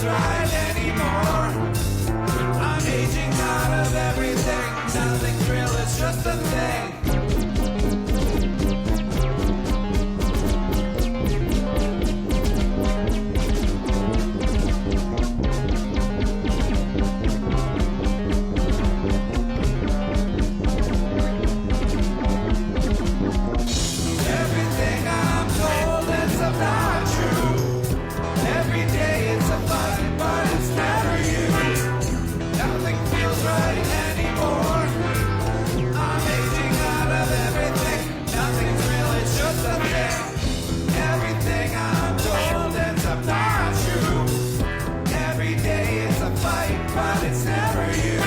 feels right anymore. I'm aging out of everything. Nothing's real, it's just a thing. Everything I'm told ends up not true. Every day it's a fight, but it's never you. Nothing feels right anymore. I'm aging out of everything. Nothing's real, it's just a thing. Everything I'm told ends up not true. Every day it's a fight, but it's never you.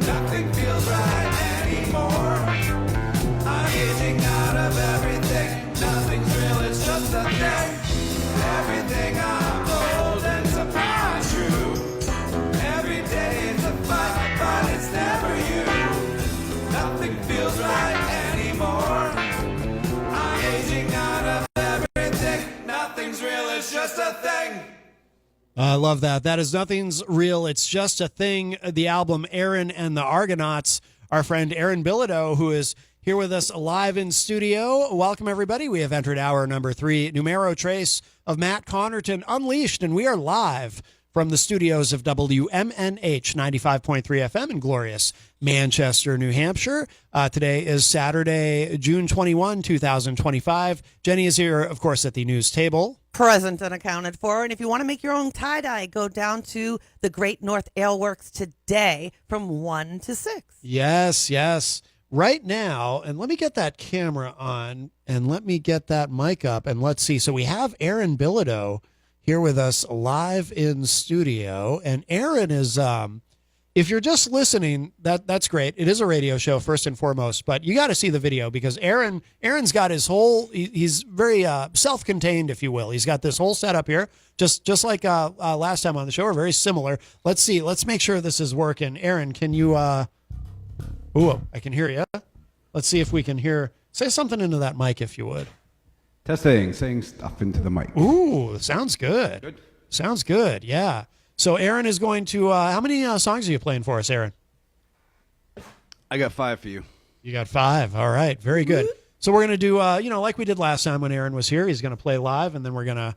Nothing feels right anymore. I'm aging out of everything. Nothing's real, it's just a thing. Everything I'm told ends up not true. Every day it's a fight, but it's never you. Nothing feels right anymore. I'm aging out of everything. Nothing's real, it's just a thing. I love that. That is Nothing's Real, It's Just a Thing. The album Aaron and the Argonauts. Our friend Aaron Bilodeau, who is here with us live in studio. Welcome, everybody. We have entered hour number 3, numero trace of Matt Connarton Unleashed, and we are live from the studios of WMNH 95.3 FM in glorious Manchester, New Hampshire. Today is Saturday, June 21, 2025. Jenny is here, of course, at the news table. Present and accounted for. And if you want to make your own tie-dye, go down to the Great North Ale Works today from 1 to 6. Yes, yes. Right now, and let me get that camera on, and let me get that mic up, and let's see. So we have Aaron Bilodeau here with us live in studio, and Aaron is, if you're just listening, that's great. It is a radio show first and foremost, but you got to see the video because Aaron's got his whole, he's very self-contained, if you will. He's got this whole setup here, just like last time on the show, or very similar. Let's see. Let's make sure this is working. Aaron, can you? Ooh, I can hear you. Let's see if we can hear. Say something into that mic, if you would. Testing, saying stuff into the mic. Ooh, sounds good. Good. Sounds good. Yeah. So Aaron is going to. How many songs are you playing for us, Aaron? I got 5 for you. You got 5. All right. Very good. So we're going to do, like we did last time when Aaron was here. He's going to play live, and then we're gonna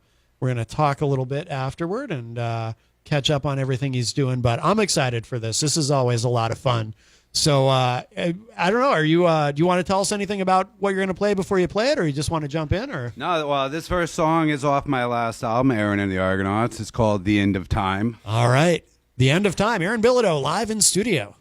talk a little bit afterward and catch up on everything he's doing. But I'm excited for this. This is always a lot of fun. So I don't know. Are you? Do you want to tell us anything about what you're going to play before you play it, or you just want to jump in? Or No, well, this first song is off my last album, Aaron and the Argonauts. It's called "The End of Time." All right, The End of Time. Aaron Bilodeau live in studio.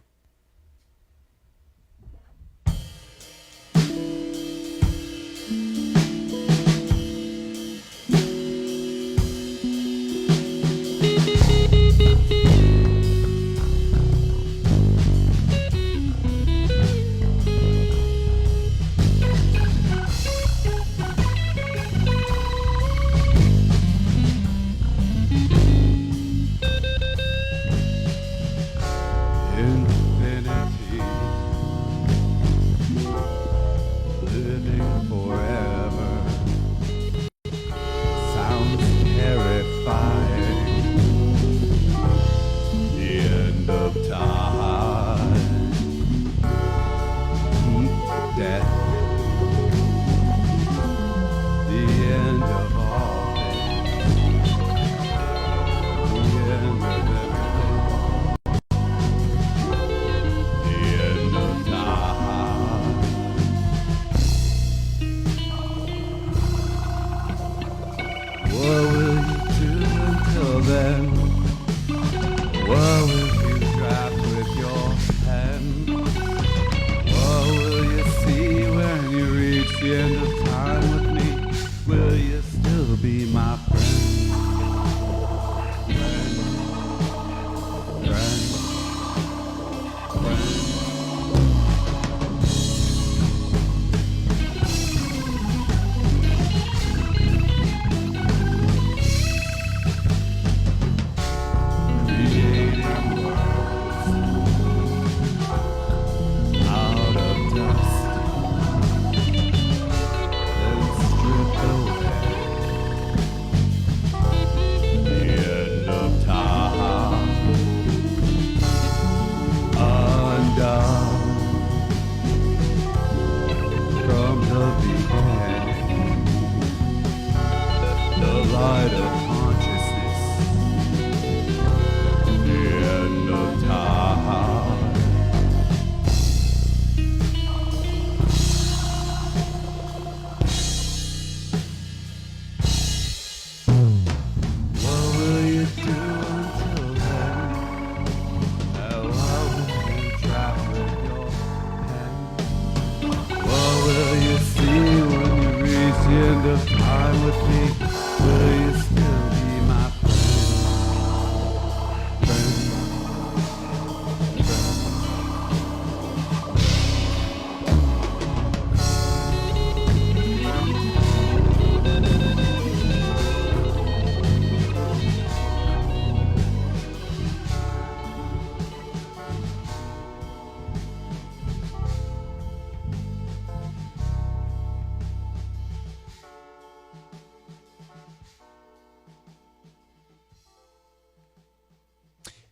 with me? Will you still be my friend?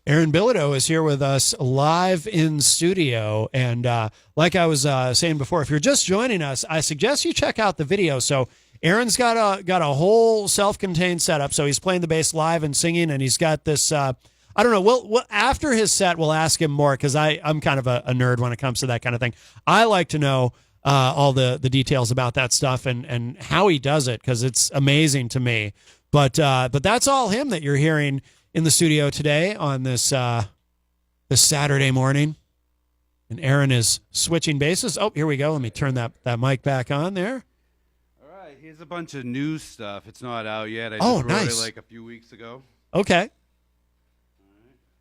Aaron Bilodeau is here with us live in studio. And like I was saying before, if you're just joining us, I suggest you check out the video. So Aaron's got a whole self-contained setup. So he's playing the bass live and singing, and he's got this, I don't know, we'll after his set, we'll ask him more because I'm kind of a nerd when it comes to that kind of thing. I like to know all the details about that stuff and how he does it because it's amazing to me. But that's all him that you're hearing in the studio today on this this Saturday morning. And Aaron is switching basses. Oh, here we go. Let me turn that mic back on there. All right, here's a bunch of new stuff. It's not out yet. I Oh, just wrote nice. it like a few weeks ago. Okay.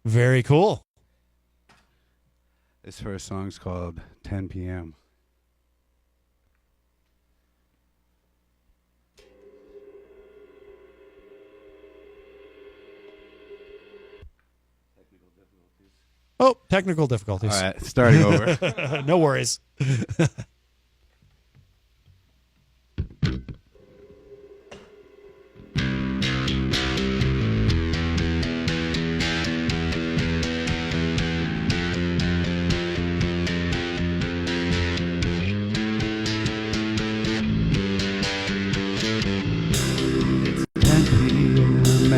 Very cool. This first song's called 10 p.m. Oh, technical difficulties. All right, starting over. No worries.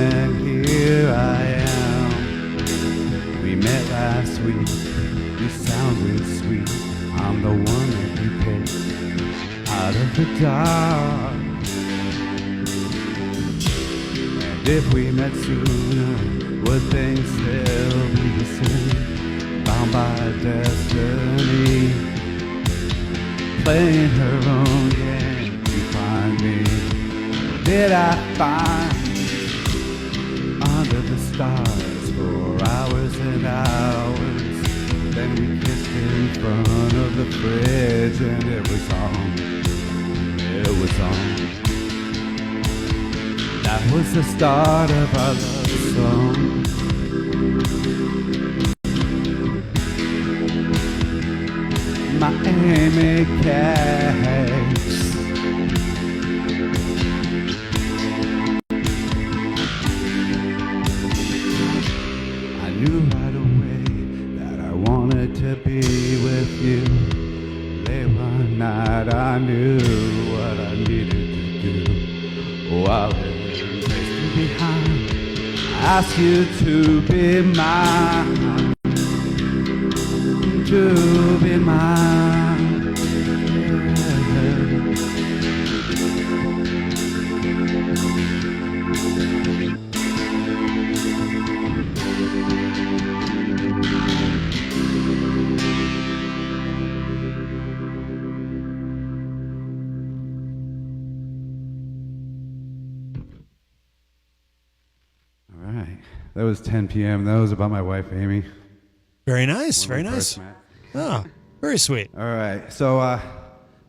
And here I am. We met last week. You sounded sweet. I'm the one that you picked out of the dark. And if we met sooner, would things still be the same? Bound by destiny, playing her own game to find me. Did I find under the stars for hours and hours? Then we kissed in front of the fridge and it was on. It was on. That was the start of our love song. Miami cakes. I knew right away that I wanted to be with you. Late one night I knew what I needed to do. While it was behind, I asked you to be mine. To be mine. Yeah. All right. That was 10 p.m. That was about my wife, Amy. Very nice. When we Very first nice. met. Oh, very sweet. All right. So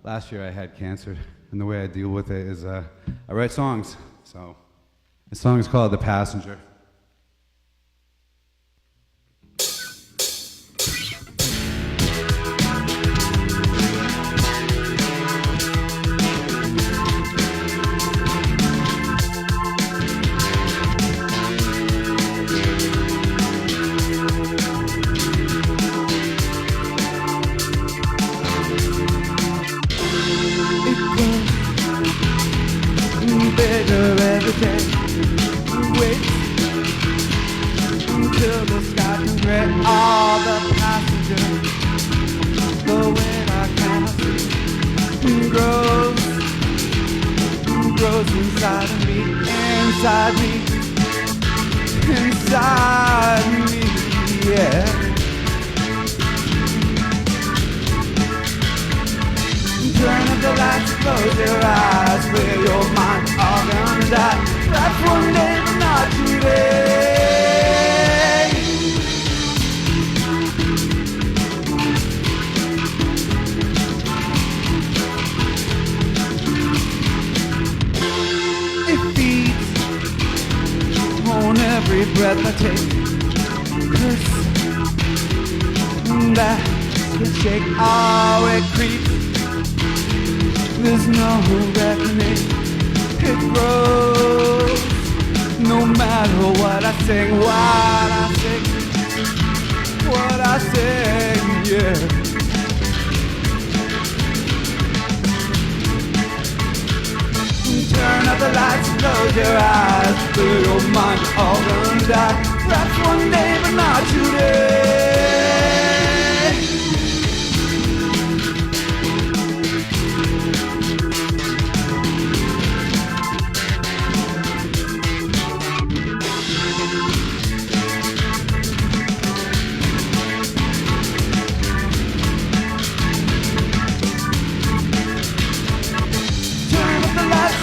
last year I had cancer, and the way I deal with it is I write songs. So the song is called "The Passenger." Bigger every day. Wait until the sky can gray. All the passengers going I cannot see. Grows inside of me, inside me, inside me, yeah. Turn up the lights, close your eyes, clear your mind. All die. Perhaps one day, but not today. It beats on every breath I take. Curse that can shake. Oh, it creeps. There's no reckoning. It grows. No matter what I sing, what I sing, what I sing, yeah. Turn up the lights, close your eyes. Feel your mind all gonna die. Perhaps one day, but not today.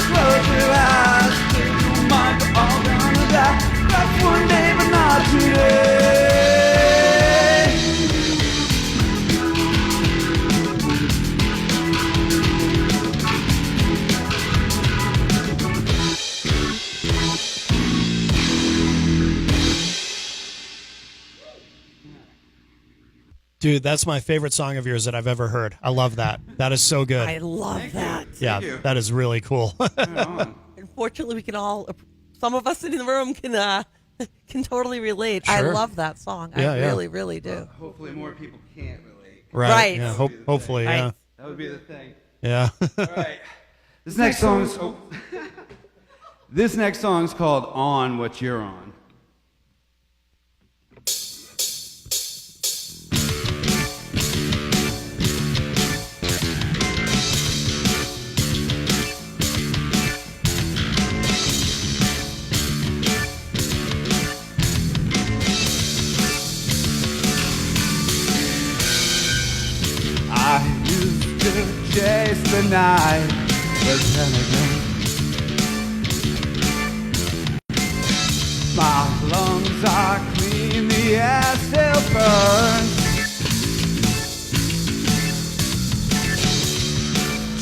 Close your eyes, think your mind all gonna die. That's one day, but not today. Dude, that's my favorite song of yours that I've ever heard. I love that. That is so good. I love that. Yeah, that is really cool. Unfortunately, we can all, some of us in the room can totally relate. I Sure. love that song. Yeah, I yeah. really, really do. Well, hopefully more people can't relate. Right. Yeah, hopefully, Right. yeah. That would be the thing. Yeah. All right. This next song's this next song's called "On What You're On." I used to chase the night, but then again, my lungs are clean, the air still burns.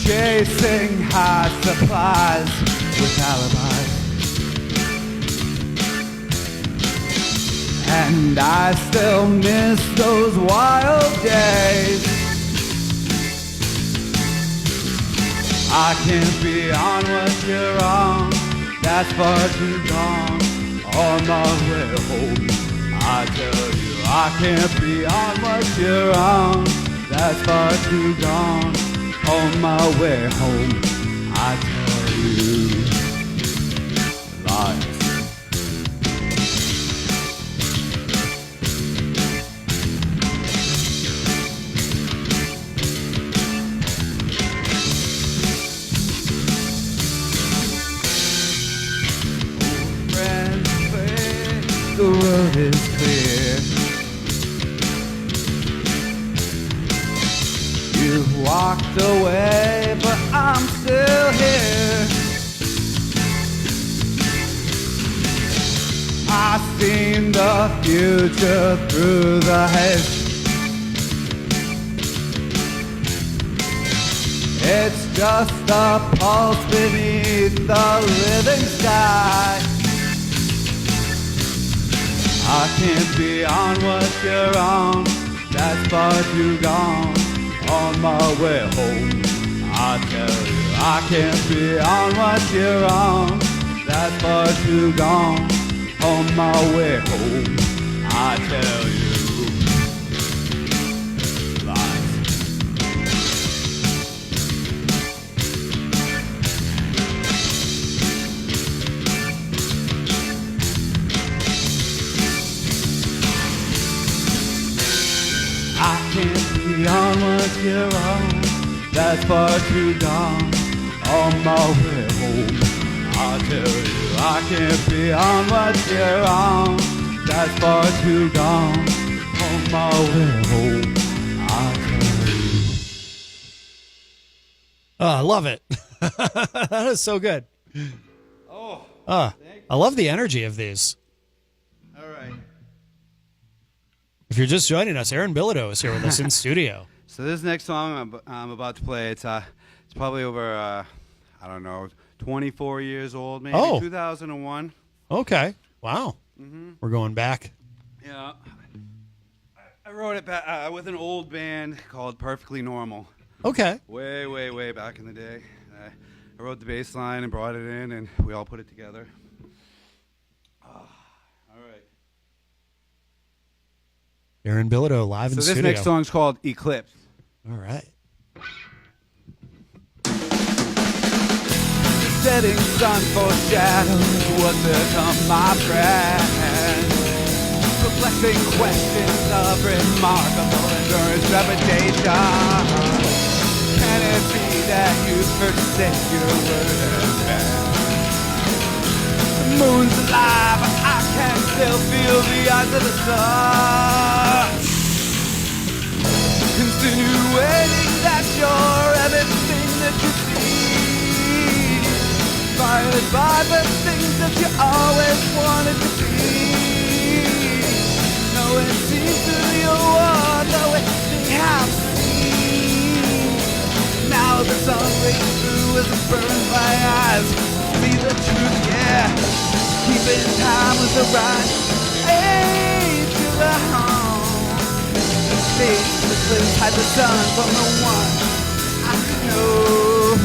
Chasing high supplies with alibis, and I still miss those wild days. I can't be on what you're on, that's far too gone. On my way home, I tell you, I can't be on what you're on, that's far too gone. On my way home, I tell you, lies. The road is clear. You've walked away, but I'm still here. I've seen the future through the haze. It's just a pulse beneath the living sky. I can't be on what you're on, that's far too gone. On my way home, I tell you, I can't be on what you're on, that's far too gone. On my way home, I tell you, lies. I can't be on what you're on, that's far too gone. On my way home, I tell you, I can't be on what you're on, that's far too gone. On my way home, I tell you. Oh, I love it. That is so good. Oh, I love the energy of these. all right. If you're just joining us, Aaron Bilodeau is here with us in studio. So this next song I'm about to play, it's probably over, I don't know, 24 years old, maybe 2001. Okay. Wow. Mm-hmm. We're going back. Yeah. I wrote it with an old band called Perfectly Normal. Okay. Way, way, way back in the day. I wrote the bass line and brought it in, and we all put it together. All right. Aaron Bilodeau live in So studio. this next song's called Eclipse. All right. Setting sun foreshadows what's to come, my friend. Perplexing questions of remarkable endurance, reputation. Can it be that you forsake your word and bend? The moon's alive, but I can still feel the eyes of the sun. Insinuating that you're everything that you see. Inspired by the things that you always wanted to be. No, it seems to you are the way they have seen. Now the sun breaks through as it burns my eyes. See the truth, yeah. Keeping time with the right age to the home. Face the cliff, hide the sun from the one I know.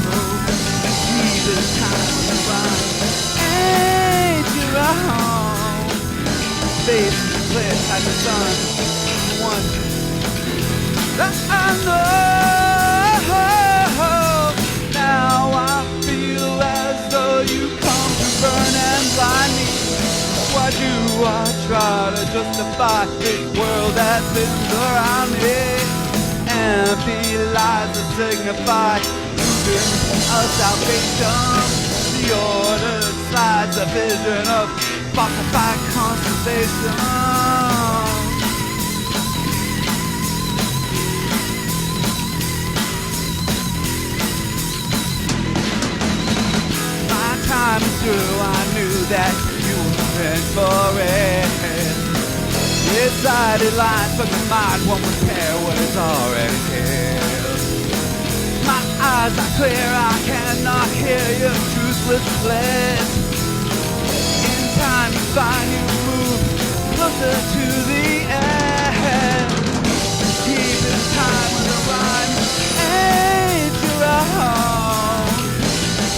Jesus time with the right age to the home. Face the cliff, hide the sun from the one that I know. Now I feel as though you come to burn and blind me. Why do I try to justify this world that spins around me? Empty lies that signify illusion of salvation. The ordered slides a vision of falsified constellation. Time through, I knew that you were meant for it. Decided lines from the mind won't repair what is already here. My eyes are clear, I cannot hear your truthless bliss. In time you find you move closer to the end. Keep in time with the rhyme, ain't you wrong?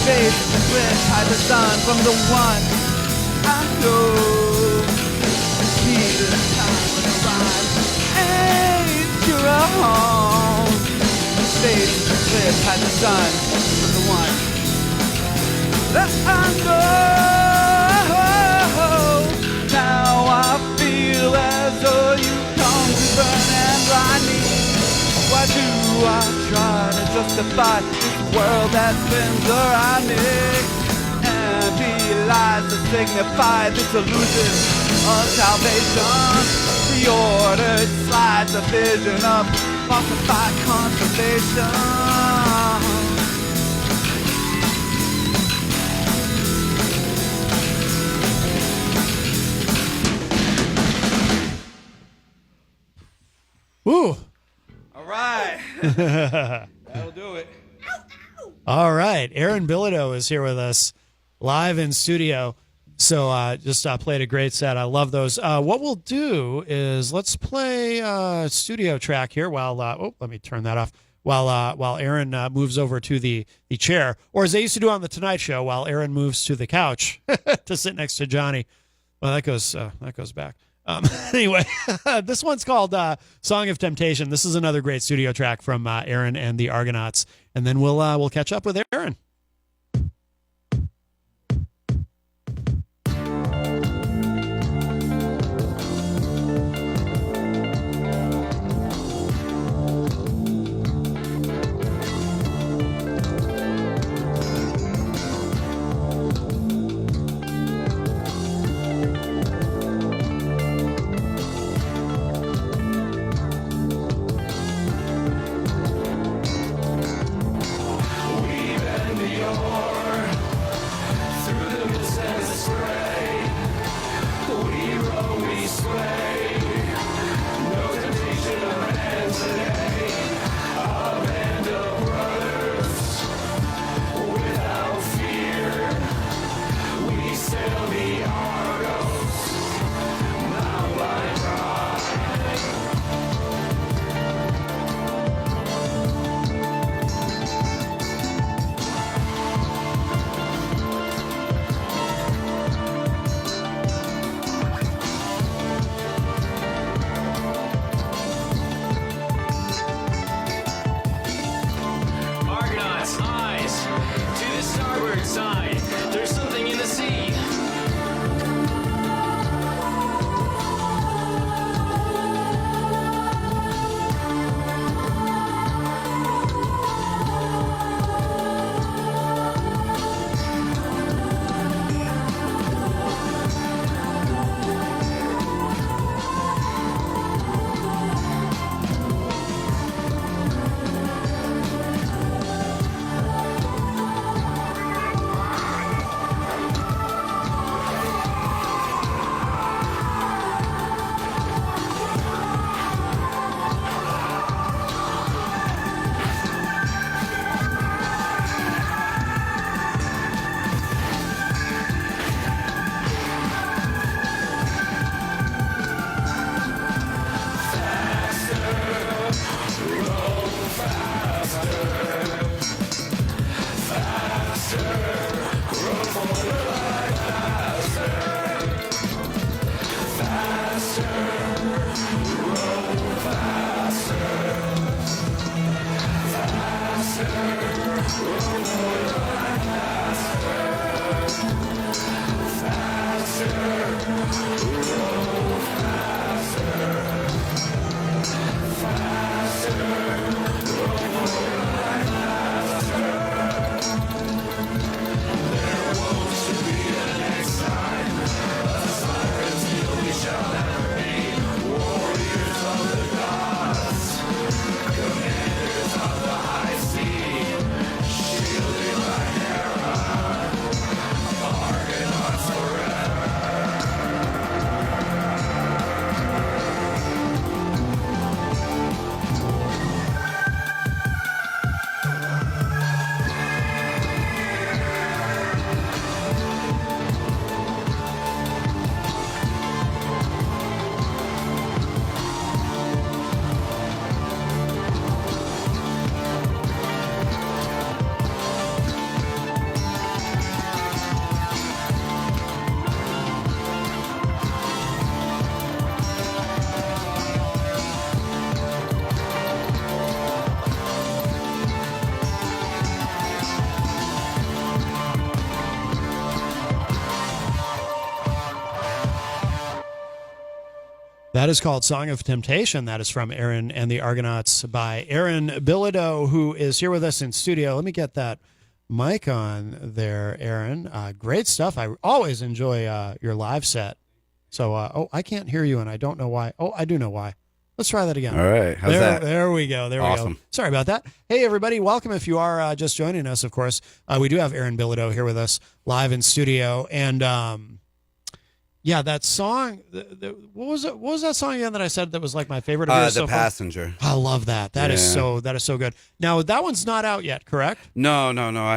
Face the cliff, hide the sun from the one I know. Keep in time with the rhyme, ain't you wrong? Face the cliff, hide the sun from the one that I know. Now I feel as though you come to burn and blind me. Why do I try to justify this world that spins around me? Empty lies that signify this illusion of salvation. The ordered slides a vision of falsified consolation. Woo. All right. That'll do it. All right. Aaron Bilodeau is here with us live in studio. So just played a great set. I love those. What we'll do is let's play a studio track here while let me turn that off. While Aaron moves over to the chair, or as they used to do on the Tonight Show, while Aaron moves to the couch to sit next to Johnny. Well, that goes back. Anyway, this one's called Song of Temptation. This is another great studio track from Aaron and the Argonauts. And then we'll catch up with Aaron. WMNH That is called Song of Temptation. That is from Aaron and the Argonauts by Aaron Bilodeau, who is here with us in studio. Let me get that mic on there, Aaron. Great stuff. I always enjoy your live set. So, I can't hear you, and I don't know why. Oh, I do know why. Let's try that again. All right. How's that? There we go. There we go. Sorry about that. Hey, everybody. Welcome. If you are just joining us, of course, we do have Aaron Bilodeau here with us live in studio. And, yeah, that song. What was it? What was that song again that I said that was like my favorite of yours The so far? Passenger. I love that. That is so good. Now that one's not out yet, correct? No.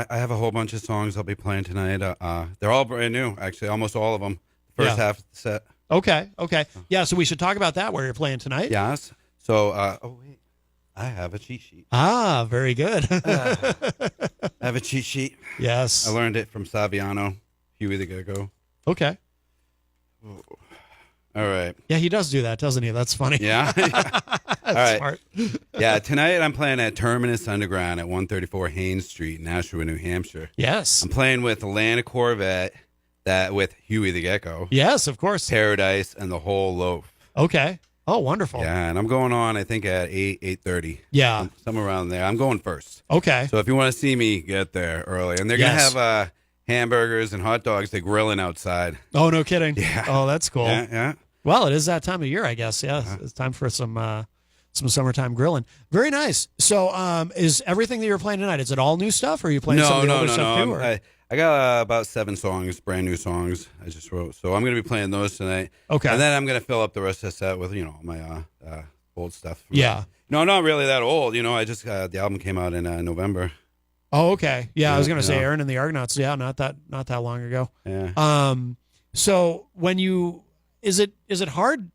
I have a whole bunch of songs I'll be playing tonight. They're all brand new, actually, almost all of them. First half of the set. Okay. Yeah, so we should talk about that where you're playing tonight. Yes. So, wait, I have a cheat sheet. Ah, very good. I have a cheat sheet. Yes. I learned it from Saviano, Huey the Gecko. Okay. All right. Yeah, he does do that, doesn't he? That's funny. Yeah. That's all right. smart. Yeah, tonight I'm playing at Terminus Underground at 134 Haynes Street in Nashua, New Hampshire. Yes. I'm playing with the Land Corvette, that with Huey the Gecko. Yes, of course. Paradise and the whole loaf. Okay. Oh, wonderful. Yeah, and I'm going on, I think, at 8:30. Yeah. Somewhere around there. I'm going first. Okay. So if you want to see me, get there early. And they're going to have hamburgers and hot dogs. They're grilling outside. Oh, no kidding. Yeah. Oh, that's cool. Yeah. Well, it is that time of year, I guess. Yeah, it's time for some summertime grilling. Very nice. So, is everything that you're playing tonight? Is it all new stuff, or are you playing some of the older stuff too? I got about 7 songs, brand new songs I just wrote. So I'm going to be playing those tonight. Okay. And then I'm going to fill up the rest of the set with my old stuff. Yeah. No, not really that old. I just the album came out in November. Oh, okay. Yeah, I was going to say yeah. Aaron and the Argonauts. Yeah, not that long ago. Yeah. So when is it hard?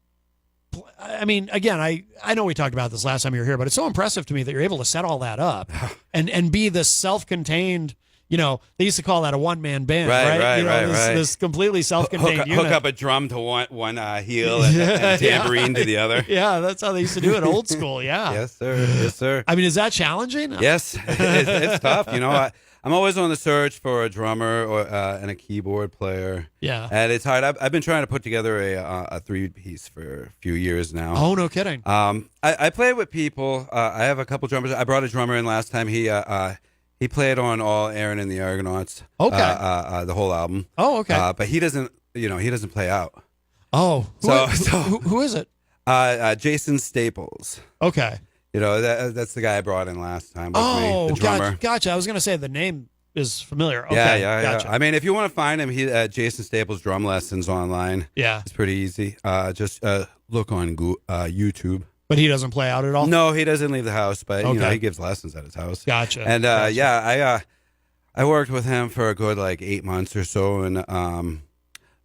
I mean, again, I know we talked about this last time you were here, but it's so impressive to me that you're able to set all that up and be this self-contained. They used to call that a one-man band, right? This completely self-contained unit. Hook up a drum to one heel and tambourine to the other. Yeah, that's how they used to do it old school, yeah. Yes, sir. I mean, is that challenging? Yes, it's tough. I'm always on the search for a drummer and a keyboard player. Yeah. And it's hard. I've been trying to put together a 3-piece for a few years now. Oh, no kidding. I play with people. I have a couple drummers. I brought a drummer in last time. He played on all Aaron and the Argonauts. Okay. The whole album. Oh, okay. But he doesn't play out. Oh. Who is it? Jason Staples. Okay. That's the guy I brought in last time with me, the drummer. Gotcha. I was going to say the name is familiar. Okay, yeah. Gotcha. I mean, if you want to find him, Jason Staples drum lessons online. Yeah. It's pretty easy. Just look on YouTube. But he doesn't play out at all? No, he doesn't leave the house, but okay. he gives lessons at his house. Gotcha. And I worked with him for a good 8 months or so, and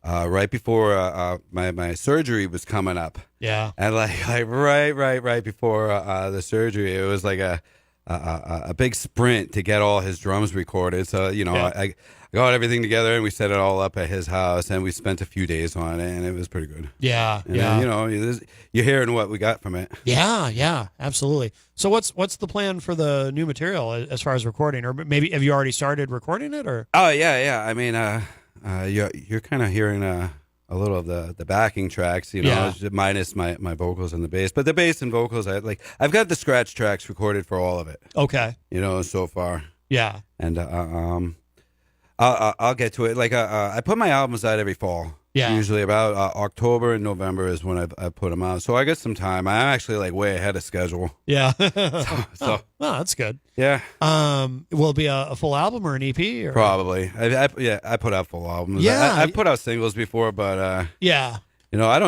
right before my surgery was coming up. Yeah. And right before the surgery, it was like a a big sprint to get all his drums recorded. So Yeah. I got everything together and we set it all up at his house, and we spent a few days on it, and it was pretty good. Yeah, And yeah. you're hearing what we got from it. Yeah, absolutely. So what's the plan for the new material as far as recording, or maybe have you already started recording it, or? Oh yeah. I mean, you're kind of hearing a little of the backing tracks, Yeah. minus my vocals and the bass. But the bass and vocals, I've got the scratch tracks recorded for all of it. Okay. So far. Yeah. And I'll get to it. Like I put my albums out every fall. Yeah. Usually about October and November is when I put them out. So I get some time. I'm actually like way ahead of schedule. Yeah. So Oh, that's good. yeah, Will it be a full album or an EP? Or? probably. I put out full albums. Yeah. I put out singles before, but Yeah. I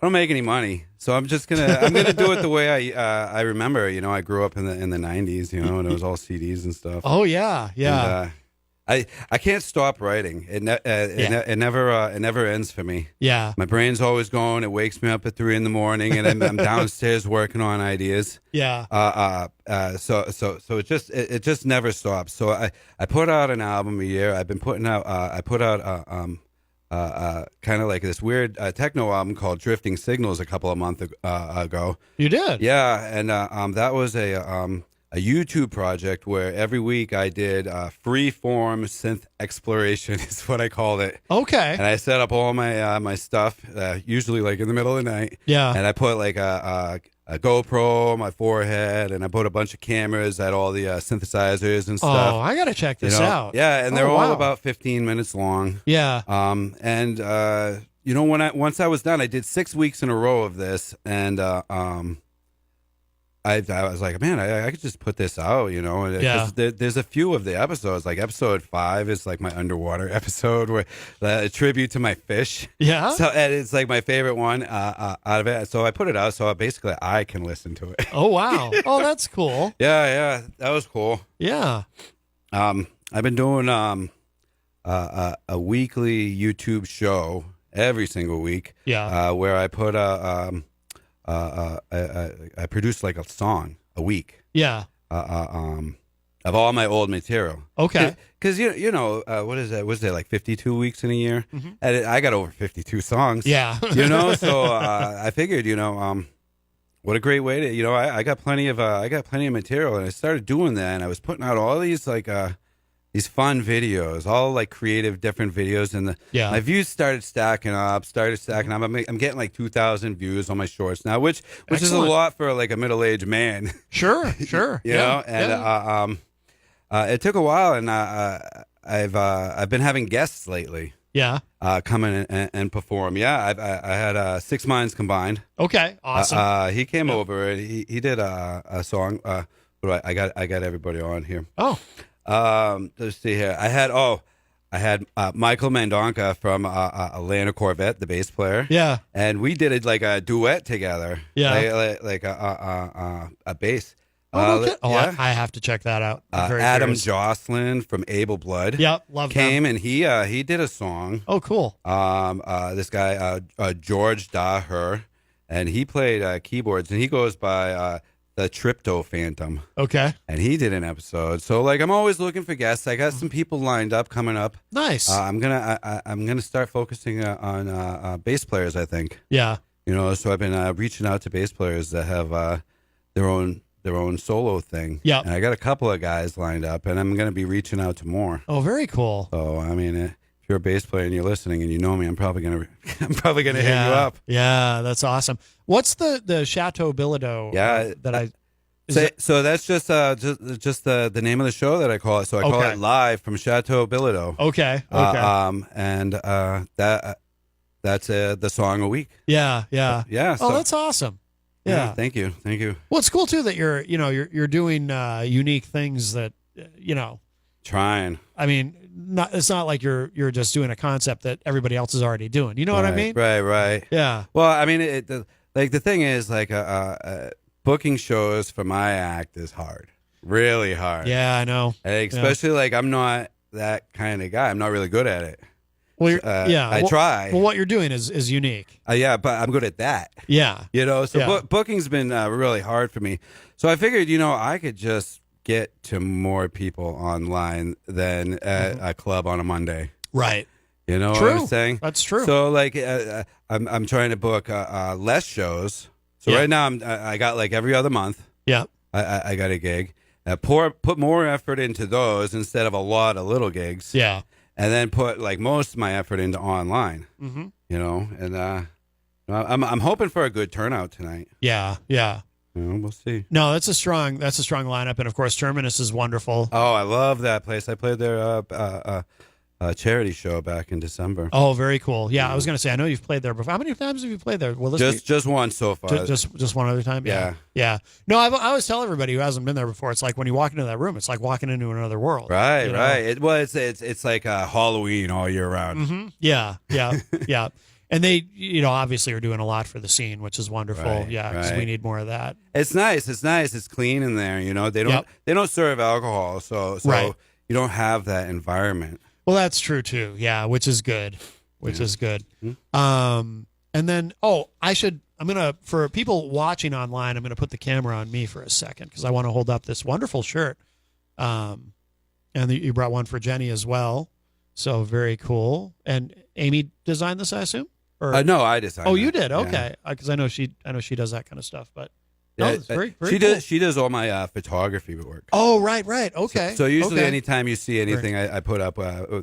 don't make any money. So I'm just gonna do it the way I remember. I grew up in the 90s. And it was all CDs and stuff. Oh yeah. Yeah. And, I can't stop writing. It never ends for me. Yeah. My brain's always going. It wakes me up at 3 a.m, and I'm downstairs working on ideas. Yeah. So it just never stops. So I put out an album a year. I've been putting out. I put out kind of like this weird techno album called Drifting Signals a couple of months ago. You did. Yeah, and that was a YouTube project where every week I did free form synth exploration is what I called it. Okay. And I set up all my stuff, usually like in the middle of the night. Yeah. And I put like a GoPro on my forehead, and I put a bunch of cameras at all the synthesizers and stuff. Oh, I gotta check this out. Yeah, and they're Oh, all wow. about 15 minutes long. Yeah. Once I was done, I did 6 weeks in a row of this, and I was like, man, I could just put this out, and 'cause there's a few of the episodes, like episode 5 is like my underwater episode, where a tribute to my fish. Yeah. So and it's like my favorite one out of it. So I put it out so basically I can listen to it. Oh wow. Oh, that's cool. Yeah, that was cool. Yeah. I've been doing a weekly YouTube show every single week. Yeah. Where I put I produced like a song a week. Yeah. Of all my old material. Okay. Because what is that? Was there like 52 weeks in a year? Mm-hmm. And I got over 52 songs. Yeah. So I figured, what a great way to, I got plenty of material, and I started doing that, and I was putting out all these like these fun videos, all like creative different videos, and my views started stacking up. I'm getting like 2,000 views on my shorts now, which is a Excellent. lot for like a middle-aged man. Sure. And it took a while, and I've been having guests lately. Yeah. Come in and perform. Yeah, I had 6 Minds Combined. Okay. Awesome. He came over and he did a song. I got everybody on here. Oh. Let's see here. I had Michael Mandonka from Atlanta Corvette, the bass player. Yeah. And we did it like a duet together. Yeah. Like a bass. Oh, okay. Yeah. I have to check that out. I'm very Adam curious. Jocelyn from Able Blood. Yep. Love Came them. and he did a song. Oh, cool. This guy George Daher, and he played keyboards, and he goes by the Tripto Phantom. Okay. And he did an episode. So like I'm always looking for guests. I got some people lined up coming up. Nice. I'm gonna start focusing on bass players, I think. Yeah. So I've been reaching out to bass players that have their own solo thing. Yep. And I got a couple of guys lined up, and I'm gonna be reaching out to more. Oh, very cool. So I mean, if you're a bass player and you're listening and you know me, I'm probably gonna hit you up. Yeah, that's awesome. What's the Chateau Bilodeau? Yeah, that I. So that's just the name of the show that I call it. So I call Okay. it Live from Chateau Bilodeau. Okay. And that's the song a week. Yeah. Yeah. Oh, that's awesome. Yeah. Thank you. Well, it's cool too that you're doing unique things that Trying. I mean, it's not like you're just doing a concept that everybody else is already doing. You know what I mean? Right. Yeah. Well, I mean, the thing is, like, booking shows for my act is hard, really hard. Yeah, I know. Especially like I'm not that kind of guy. I'm not really good at it. Well, I try. Well, what you're doing is unique. Yeah, but I'm good at that. Yeah. So Yeah. booking's been really hard for me. So I figured, I could just get to more people online than at a club on a Monday. Right. You know True. what I'm saying? That's true. So like, I'm trying to book less shows. So Yeah. right now I got like every other month. Yeah. I got a gig. Put more effort into those instead of a lot of little gigs. Yeah. And then put like most of my effort into online. Mm-hmm. You know, and I'm hoping for a good turnout tonight. Yeah. Yeah. You know, we'll see. No, that's a strong lineup, and of course, Terminus is wonderful. Oh, I love that place. I played their charity show back in December. Oh, very cool. Yeah, I was going to say, I know you've played there before. How many times have you played there? Will this Just one so far. just one other time? Yeah. Yeah. No, I always tell everybody who hasn't been there before, it's like when you walk into that room, it's like walking into another world. Right, you know? right. It's like Halloween all year round. Mm-hmm. Yeah, yeah, yeah. And they, obviously are doing a lot for the scene, which is wonderful. Right, Yeah, because we need more of that. It's nice. It's nice. It's clean in there. You know, they don't serve alcohol, so Right. you don't have that environment. Well, that's true too. Yeah, which is good. Is good. Mm-hmm. And then, for people watching online, I'm gonna put the camera on me for a second because I want to hold up this wonderful shirt. And you brought one for Jenny as well, so very cool. And Amy designed this, I assume. Or No, I designed. oh, it. you did? Yeah. Okay, because I know she does that kind of stuff. But Yeah, it's very she cool. She does all my photography work. Oh, right. Okay. So usually, okay. anytime you see anything I put up,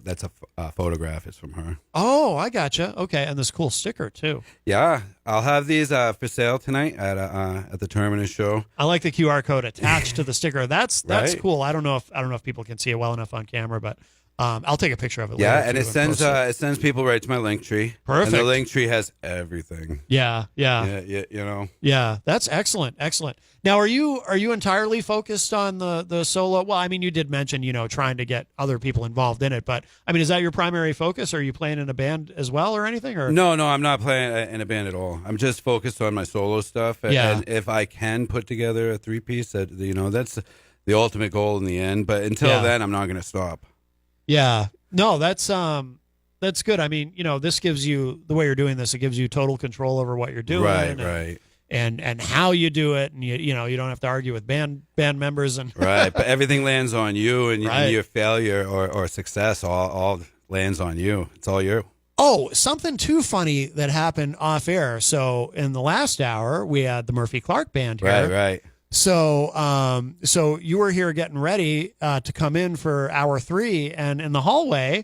that's a photograph. It's from her. Oh, I gotcha. Okay, and this cool sticker too. Yeah, I'll have these for sale tonight at the Terminus show. I like the QR code attached to the sticker. That's Right. cool. I don't know if people can see it well enough on camera, but I'll take a picture of it. Yeah, later and too it sends people right to my link tree. Perfect. And the link tree has everything. Yeah. Yeah, you know. Yeah, that's excellent. Now, are you entirely focused on the solo? Well, I mean, you did mention trying to get other people involved in it, but I mean, is that your primary focus? Are you playing in a band as well, or anything? Or No, I'm not playing in a band at all. I'm just focused on my solo stuff. Yeah. And if I can put together a 3-piece, that's the ultimate goal in the end. But until then, I'm not going to stop. Yeah, no, that's good. I mean, this gives you the way you're doing this. It gives you total control over what you're doing, Right. and how you do it, and you don't have to argue with band members and Right, but everything lands on you, and Right. your failure or success all lands on you. It's all you. Oh, something too funny that happened off air. So in the last hour, we had the Murphy Clark band here. Right. So you were here getting ready to come in for hour 3, and in the hallway,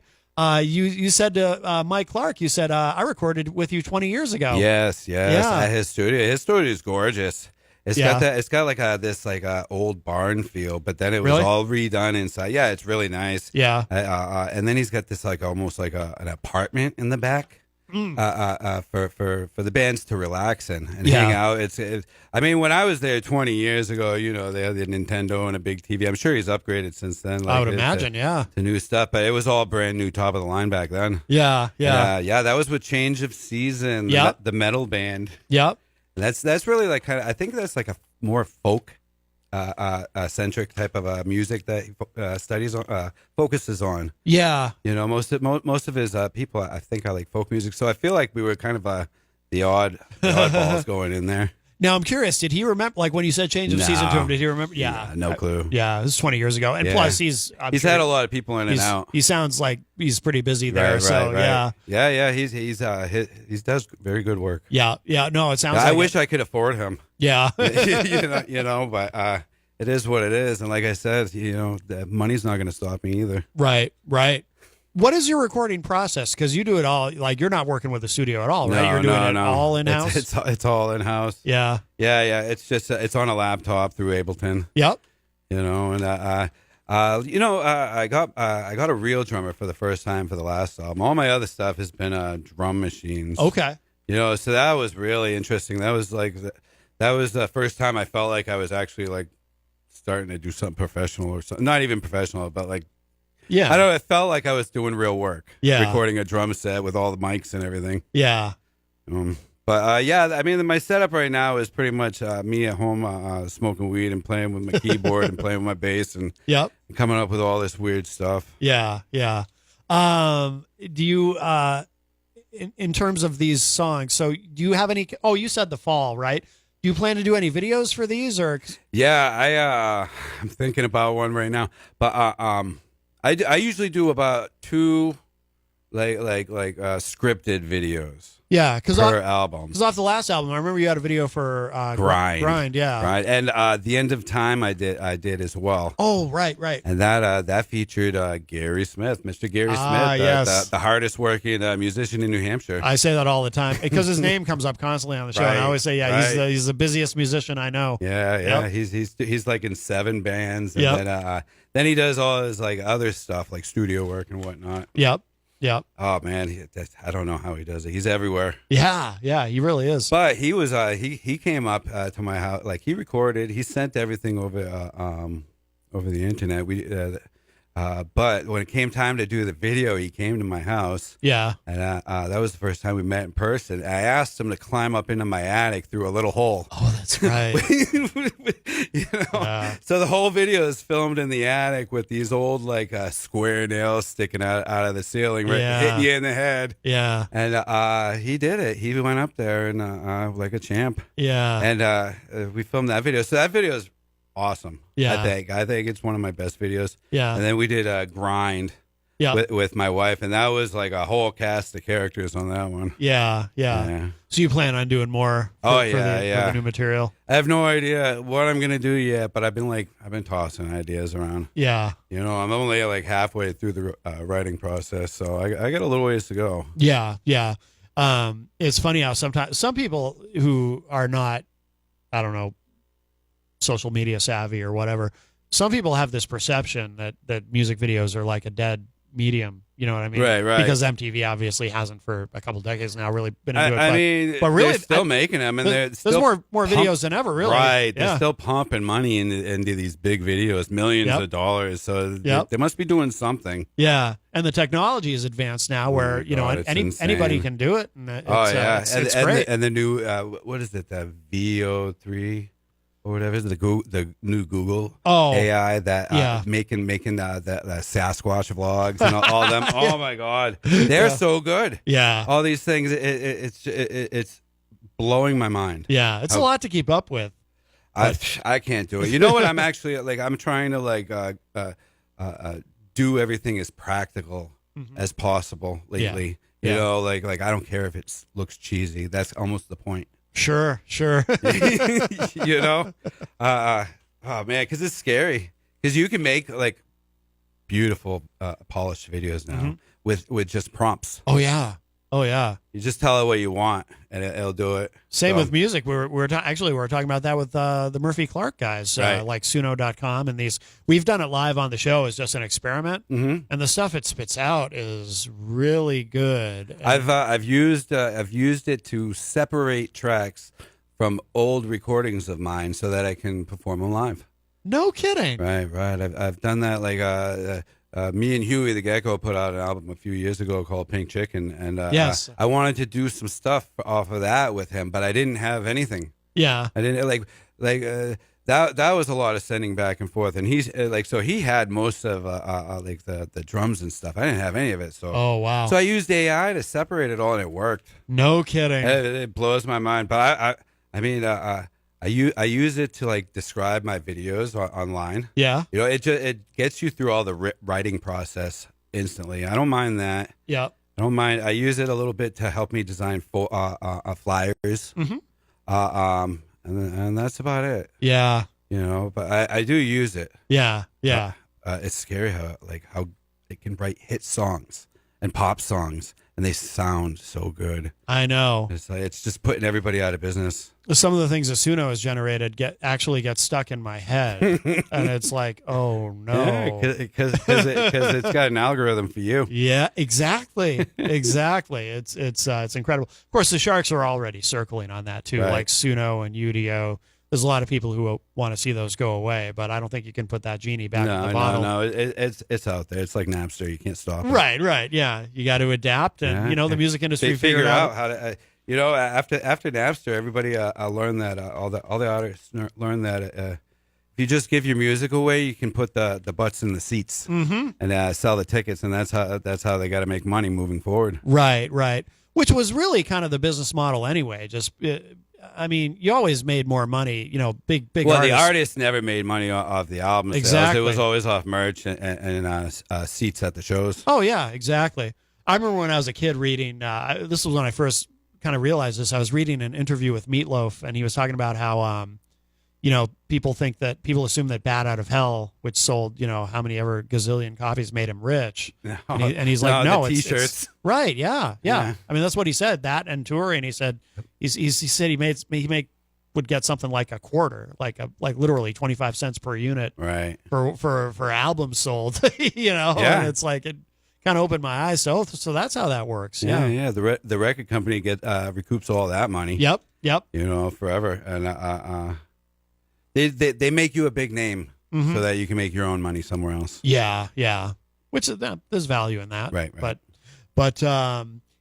you said to Mike Clark, you said, I recorded with you 20 years ago. Yes. Yeah. At his studio. His studio is gorgeous. It's got like this old barn feel, but then it was Really? all redone inside. Yeah, it's really nice. Yeah. And then he's got this like almost like an apartment in the back. For the bands to relax and Yeah. hang out. I mean, when I was there 20 years ago, they had the Nintendo and a big TV. I'm sure he's upgraded since then. I would imagine. Yeah. To new stuff, but it was all brand new, top of the line back then. Yeah. Yeah. That was with Change of Season, Yep. the metal band. Yep. And that's really like I think that's like a more folk centric type of music that he focuses on. Yeah. Most of his people I think are like folk music. So I feel like we were kind of the oddballs going in there. Now I'm curious. Did he remember, like when you said Change of No. Season to him? Did he remember? Yeah. No clue. Yeah, this is 20 years ago, and Yeah. plus he's He's had a lot of people in and out. He sounds like he's pretty busy there. Right, so right. Yeah. He does very good work. yeah. No, it sounds. I like wish I could afford him. Yeah. But it is what it is. And like I said, the money's not going to stop me either. Right. What is your recording process? Because you do it all. Like you're not working with a studio at all, right? You're doing it all in house. It's all in house. Yeah. Yeah. It's just it's on a laptop through Ableton. Yep. And I got a real drummer for the first time for the last album. All my other stuff has been drum machines. Okay. So that was really interesting. That was the first time I felt like I was actually like starting to do something professional or something. Not even professional, but like. Yeah. I don't know. It felt like I was doing real work. Yeah. Recording a drum set with all the mics and everything. Yeah. I mean, my setup right now is pretty much me at home smoking weed and playing with my keyboard and playing with my bass and Yep. coming up with all this weird stuff. Yeah. Do you, in terms of these songs, so do you have any, you said The Fall, right? Do you plan to do any videos for these, or? Yeah, I'm thinking about one right now, but I usually do about 2 scripted videos. Yeah, because per album. Because off the last album, I remember you had a video for Grind. Yeah. Right, and the End of Time I did as well. Oh, right. And that featured Gary Smith, Mr. Gary Smith, yes. the hardest working musician in New Hampshire. I say that all the time because his name comes up constantly on the show. Right, And I always say, he's the busiest musician I know. Yeah. Yep. He's like in 7 bands, and then he does all his like other stuff like studio work and whatnot. Yep. Oh man, I don't know how he does it. He's everywhere. Yeah, he really is. But he was he came up to my house, like he recorded, he sent everything over the internet. But when it came time to do the video, he came to my house. Yeah. And that was the first time we met in person. I asked him to climb up into my attic through a little hole. Oh, that's right. So the whole video is filmed in the attic with these old like square nails sticking out of the ceiling, right, hitting you in the head. Yeah. And he did it. He went up there and like a champ. Yeah. And we filmed that video. So that video is awesome. Yeah. I think it's one of my best videos. Yeah. And then we did Grind. Yeah. With my wife, and that was like a whole cast of characters on that one. Yeah. So you plan on doing more for the new material? I have no idea what I'm gonna do yet, but I've been tossing ideas around. Yeah. I'm only like halfway through the writing process, so I got a little ways to go. Yeah. It's funny how sometimes some people who are not, I don't know, social media savvy or whatever, some people have this perception that music videos are like a dead medium. You know what I mean? Right. Because MTV obviously hasn't for a couple decades now really been into I it. mean, but really, they're still making them, and there's still more videos than ever, really. Right, Yeah. they're still pumping money into these big videos, millions of dollars. So they must be doing something. Yeah, and the technology is advanced now, where anybody can do it. And it's great. And the new what is it? The VO3. Or whatever is the new Google AI that making the Sasquatch vlogs and all them. Oh my God, they're so good. Yeah, all these things. It's blowing my mind. Yeah, it's a lot to keep up with. I can't do it. You know what? I'm actually like I'm trying to do everything as practical as possible lately. You know, like I don't care if it looks cheesy. That's almost the point. Sure. Oh man, because it's scary. Because you can make like beautiful polished videos now with just prompts. Oh yeah. You just tell it what you want, and it'll do it. Same with music. We were talking about that with the Murphy Clark guys, right. Like Suno.com and these. We've done it live on the show as just an experiment, and the stuff it spits out is really good. I've used it to separate tracks from old recordings of mine so that I can perform them live. No kidding. Right. I've done that. Like me and Huey the Gecko put out an album a few years ago called Pink Chicken, and yes. I wanted to do some stuff off of that with him, but I didn't have anything. Yeah, I didn't that was a lot of sending back and forth, and he's so he had most of like the drums and stuff. I didn't have any of it. So wow. So I used AI to separate it all, and it worked. No kidding. It blows my mind, but I use it to like describe my videos online. Yeah. It gets you through all the writing process instantly. I don't mind that. Yeah. I don't mind. I use it a little bit to help me design flyers. And that's about it. Yeah. But I do use it. Yeah. It's scary how it can write hit songs and pop songs, and they sound so good. I know. It's just putting everybody out of business. Some of the things that Suno has generated get stuck in my head, and it's like, oh no, because it's got an algorithm for you. Yeah, exactly. It's incredible. Of course, the sharks are already circling on that too, Right. like Suno and Udio. There's a lot of people who want to see those go away, but I don't think you can put that genie back in the bottle. No, it's out there. It's like Napster. You can't stop it. Right. Yeah, you got to adapt, and the music industry They figure out how to. After Napster, everybody learned that all the artists learned that if you just give your music away, you can put the butts in the seats and sell the tickets, and that's how they got to make money moving forward. Right. Which was really kind of the business model anyway. Just I mean, you always made more money, big Well, artists. the artist never made money off the album sales. Exactly. It was always off merch and seats at the shows. Oh, yeah, exactly. I remember when I was a kid reading, this was when I first kind of realized this. I was reading an interview with Meatloaf, and he was talking about how, people assume that Bat Out of Hell, which sold, how many ever gazillion copies, made him rich. No. And he's like, no, the it's T-shirts. right. Yeah. Yeah. I mean, that's what he said, that and touring. He said, he said he would get something like a quarter, like literally 25 cents per unit Right. for albums sold, and it's like, it kind of opened my eyes. So that's how that works. Yeah. The record company recoups all that money. Yep. Forever. And they make you a big name so that you can make your own money somewhere else. Yeah. Which there's value in that. Right. But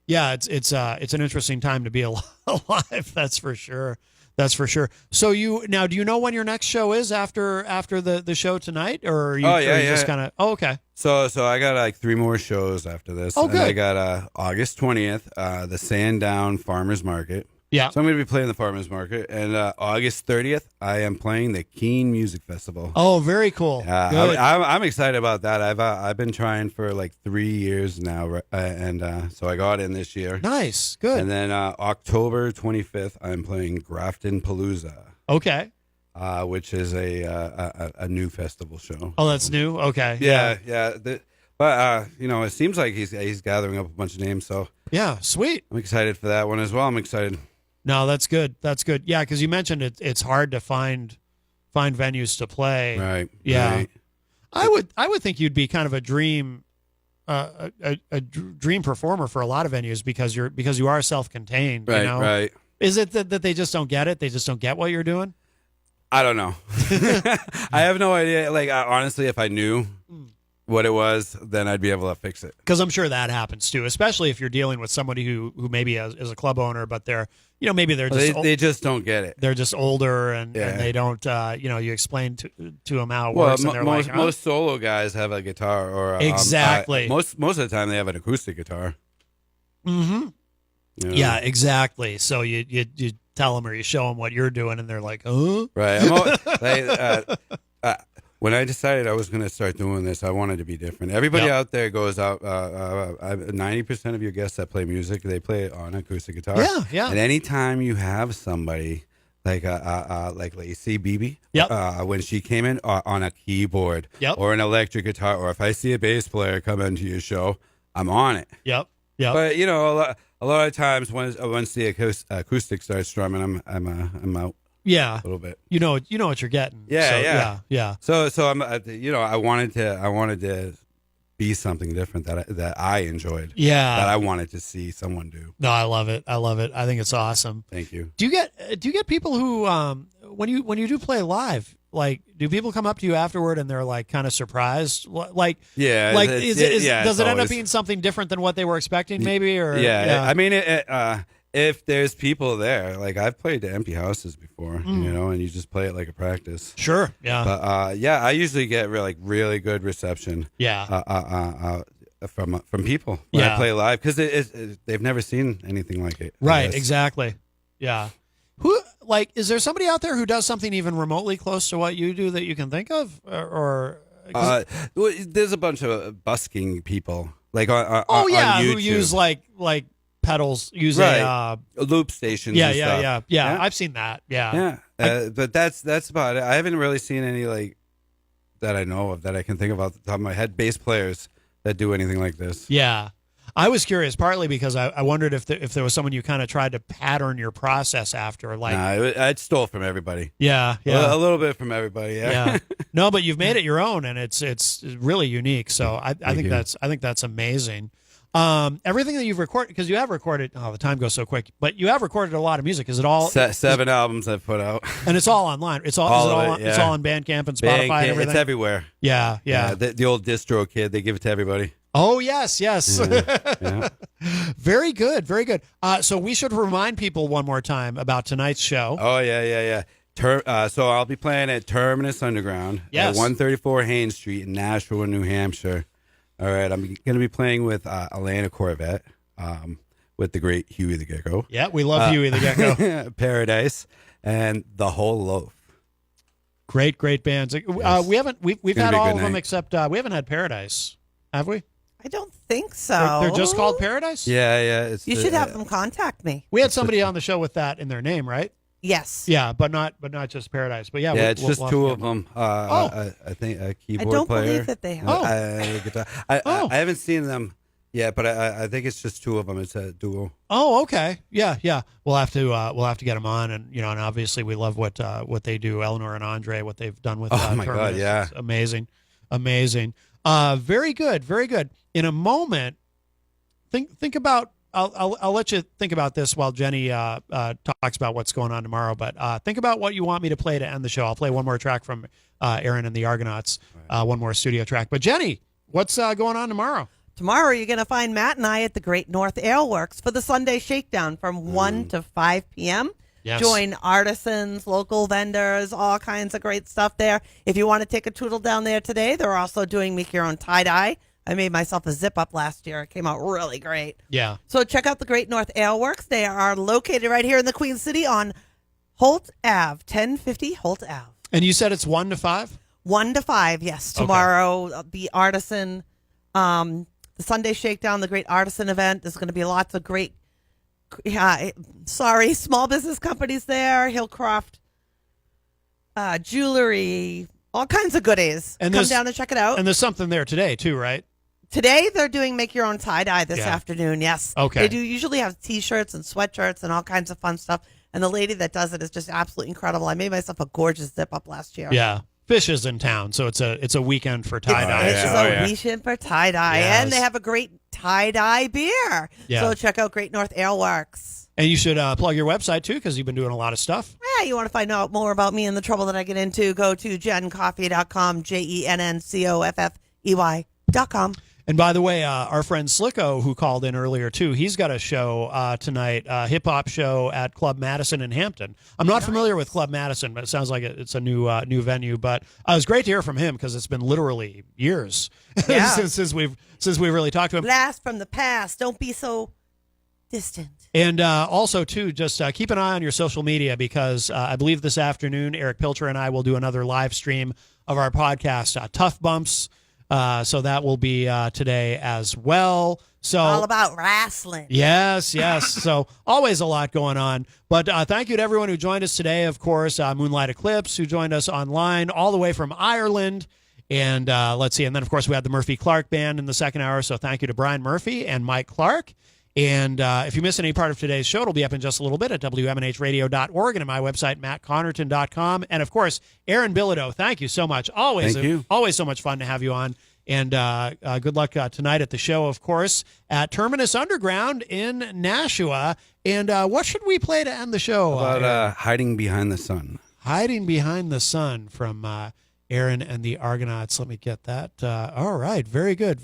yeah, it's an interesting time to be alive. That's for sure. So do you know when your next show is after the show tonight, or are you, just kind of? Oh, okay. So I got like 3 more shows after this. Oh, and good. I got August 20th, the Sandown Farmers Market. Yeah. So I'm going to be playing the Farmers Market, and August 30th, I am playing the Keene Music Festival. Oh, very cool. Good. I'm excited about that. I've been trying for like 3 years now, and so I got in this year. Nice. Good. And then October 25th, I'm playing Grafton Palooza, Okay. which is a new festival show. Oh, that's new. Okay. Yeah. But it seems like he's gathering up a bunch of names, so Yeah. Sweet. I'm excited for that one as well. I'm excited. No, that's good. Yeah, because you mentioned it's hard to find venues to play. Right. Yeah. Right. I would think you'd be kind of a dream dream performer for a lot of venues because you are self-contained. Right. You know? Right. Is it that they just don't get it? They just don't get what you're doing? I don't know. I have no idea. Like, honestly, if I knew what it was, then I'd be able to fix it. Because I'm sure that happens too, especially if you're dealing with somebody who maybe is a club owner, but they're maybe they're just They just don't get it. they're just older and they don't you explain to them how it works, and they're like, most solo guys have a guitar or Exactly. most of the time they have an acoustic guitar. mm-hmm. Yeah, exactly. So you tell them or you show them what you're doing, and they're like, huh? Right. When I decided I was going to start doing this, I wanted to be different. Everybody out there goes out. 90% of your guests that play music, they play it on acoustic guitar. Yeah. And anytime you have somebody like Lacey Peavy, when she came in on a keyboard or an electric guitar, or if I see a bass player come into your show, I'm on it. Yep. But a lot of times once the acoustic starts strumming, I'm out. Yeah, a little bit. You know what you're getting. Yeah. So I'm I wanted to be something different that I enjoyed. Yeah, that I wanted to see someone do. No, I love it. I think it's awesome. Thank you. Do you get people who when you do play live, like, do people come up to you afterward and they're like kind of surprised? Like, does it end up being something different than what they were expecting, maybe? Or I mean, if there's people there, like I've played to empty houses before, and you just play it like a practice. Sure. Yeah. But I usually get really good reception. Yeah. From people when I play live, because they've never seen anything like it. Right. Exactly. Yeah. Is there somebody out there who does something even remotely close to what you do that you can think of, or? There's a bunch of busking people, like on who YouTube. use like pedals, use loop stations. Yeah. I've seen that. Yeah. But that's about it. I haven't really seen any like that I know of that I can think of off the top of my head. Bass players that do anything like this. Yeah. I was curious, partly because I wondered if there was someone you kind of tried to pattern your process after. Like, I stole from everybody. Yeah. A little bit from everybody. Yeah. No, but you've made it your own, and it's really unique. So I think that's amazing. Everything that you've recorded, because you have recorded. Oh, the time goes so quick. But you have recorded a lot of music. Is it all 7 albums I've put out? And it's all online. It's all on Bandcamp and Spotify and everything. It's everywhere. Yeah. The old distro kid, they give it to everybody. Oh, yes. Yeah. Very good. So we should remind people one more time about tonight's show. Oh, yeah. So I'll be playing at Terminus Underground at 134 Haines Street in Nashua, New Hampshire. All right, I'm going to be playing with Elena Corvette, with the great Huey the Gecko. Yeah, we love Huey the Gecko. Paradise and The Whole Loaf. Great bands. Yes. We've had all of them except we haven't had Paradise, have we? I don't think so. They're just called Paradise? Yeah. You should have them contact me. We had somebody on the show with that in their name, right? Yes. Yeah, but not just Paradise. But yeah, it's just two of them. I think a keyboard I don't player. believe that they have. Guitar. I haven't seen them yet, but I think it's just two of them. It's a duo. Oh, okay. Yeah. We'll have to get them on, and and obviously we love what they do. Eleanor and Andre, what they've done with. Oh my Terminus. God, yeah, it's amazing. Very good. In a moment, think about. I'll let you think about this while Jenny talks about what's going on tomorrow. But think about what you want me to play to end the show. I'll play one more track from Aaron and the Argonauts, one more studio track. But Jenny, what's going on tomorrow? Tomorrow you're going to find Matt and I at the Great North Aleworks for the Sunday Shakedown from 1 to 5 p.m. Yes. Join artisans, local vendors, all kinds of great stuff there. If you want to take a tootle down there today, they're also doing make your own tie-dye. I made myself a zip-up last year. It came out really great. Yeah. So check out the Great North Aleworks. They are located right here in the Queen City on Holt Ave, 1050 Holt Ave. And you said it's 1 to 5? 1 to 5, yes. Tomorrow, the artisan, the Sunday Shakedown, the Great Artisan event. There's going to be lots of great, small business companies there. Hillcroft jewelry, all kinds of goodies. And come down and check it out. And there's something there today, too, right? Today, they're doing make your own tie-dye this afternoon, yes. Okay. They do usually have T-shirts and sweatshirts and all kinds of fun stuff. And the lady that does it is just absolutely incredible. I made myself a gorgeous zip-up last year. Yeah. Fish is in town, so it's a weekend for tie-dye. It's a weekend for tie-dye. Yes. And they have a great tie-dye beer. Yeah. So check out Great North Aleworks. And you should plug your website, too, because you've been doing a lot of stuff. Yeah, you want to find out more about me and the trouble that I get into, go to jencoffey.com, JENNCOFFEY.com. And by the way, our friend Slicko, who called in earlier, too, he's got a show tonight, a hip-hop show at Club Madison in Hampton. I'm not familiar with Club Madison, but it sounds like it's a new venue. But it was great to hear from him because it's been literally years since we've really talked to him. Blast from the past. Don't be so distant. And also, too, just keep an eye on your social media because I believe this afternoon, Eric Pilcher and I will do another live stream of our podcast, Tough Bumps. So that will be today as well. So all about wrestling. Yes. So always a lot going on. But thank you to everyone who joined us today. Of course, Moonlight Eclipse, who joined us online all the way from Ireland. And let's see. And then, of course, we had the Murphy Clark Band in the second hour. So thank you to Brian Murphy and Mike Clark. And if you miss any part of today's show, it'll be up in just a little bit at WMNHradio.org and at my website, MattConnarton.com. And, of course, Aaron Bilodeau, thank you so much. Always so much fun to have you on. And good luck tonight at the show, of course, at Terminus Underground in Nashua. And what should we play to end the show? About Hiding Behind the Sun. Hiding Behind the Sun from Aaron and the Argonauts. Let me get that. All right. Very good.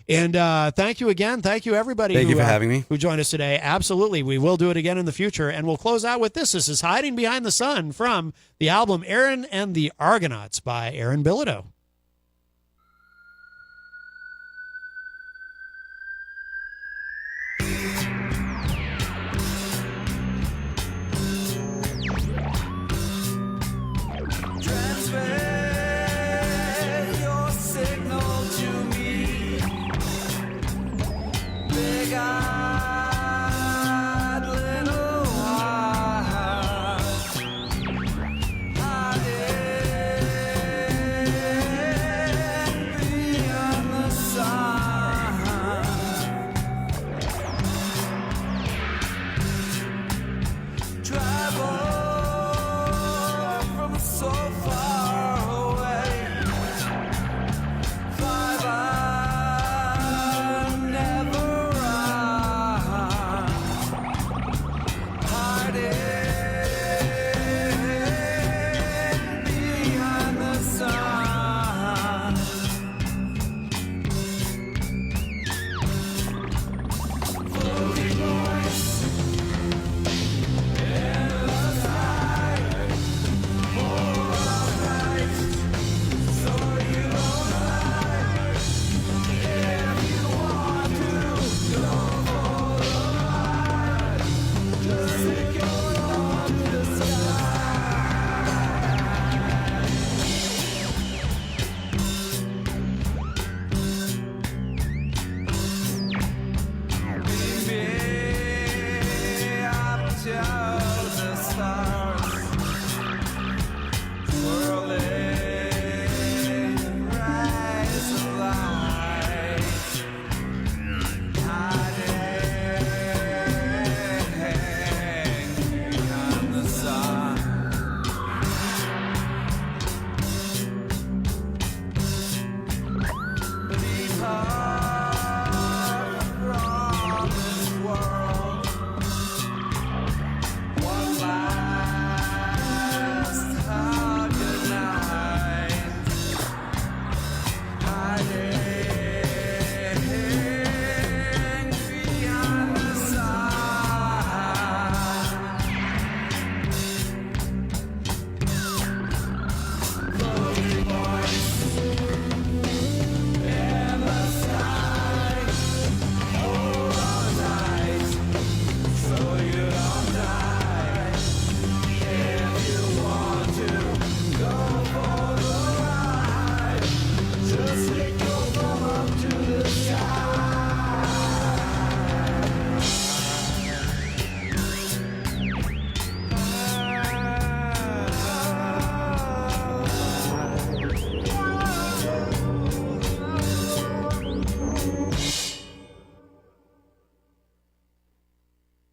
And thank you again. Thank you, everybody. Thank you for having me. Who joined us today. Absolutely. We will do it again in the future. And we'll close out with this. This is Hiding Behind the Sun from the album Aaron and the Argonauts by Aaron Bilodeau.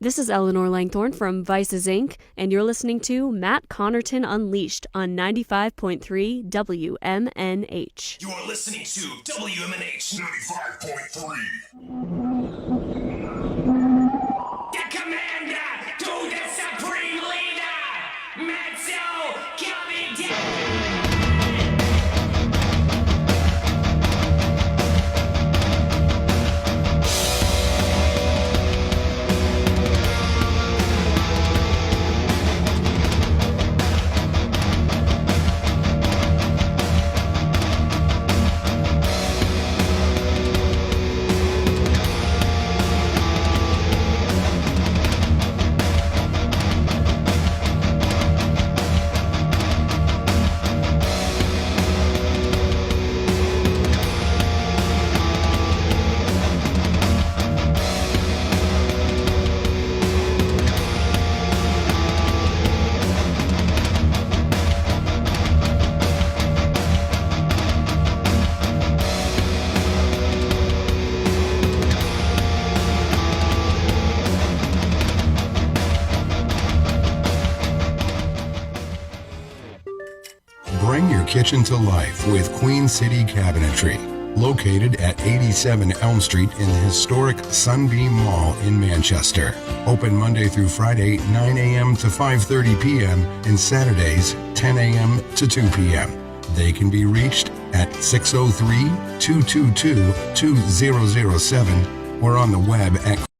This is Eleanor Langthorne from Vices Inc., and you're listening to Matt Connarton Unleashed on 95.3 WMNH. You are listening to WMNH 95.3. The commander to the supreme leader, Matzo coming down. Bring your kitchen to life with Queen City Cabinetry, located at 87 Elm Street in the historic Sunbeam Mall in Manchester. Open Monday through Friday, 9 a.m. to 5:30 p.m. and Saturdays, 10 a.m. to 2 p.m. They can be reached at 603-222-2007 or on the web at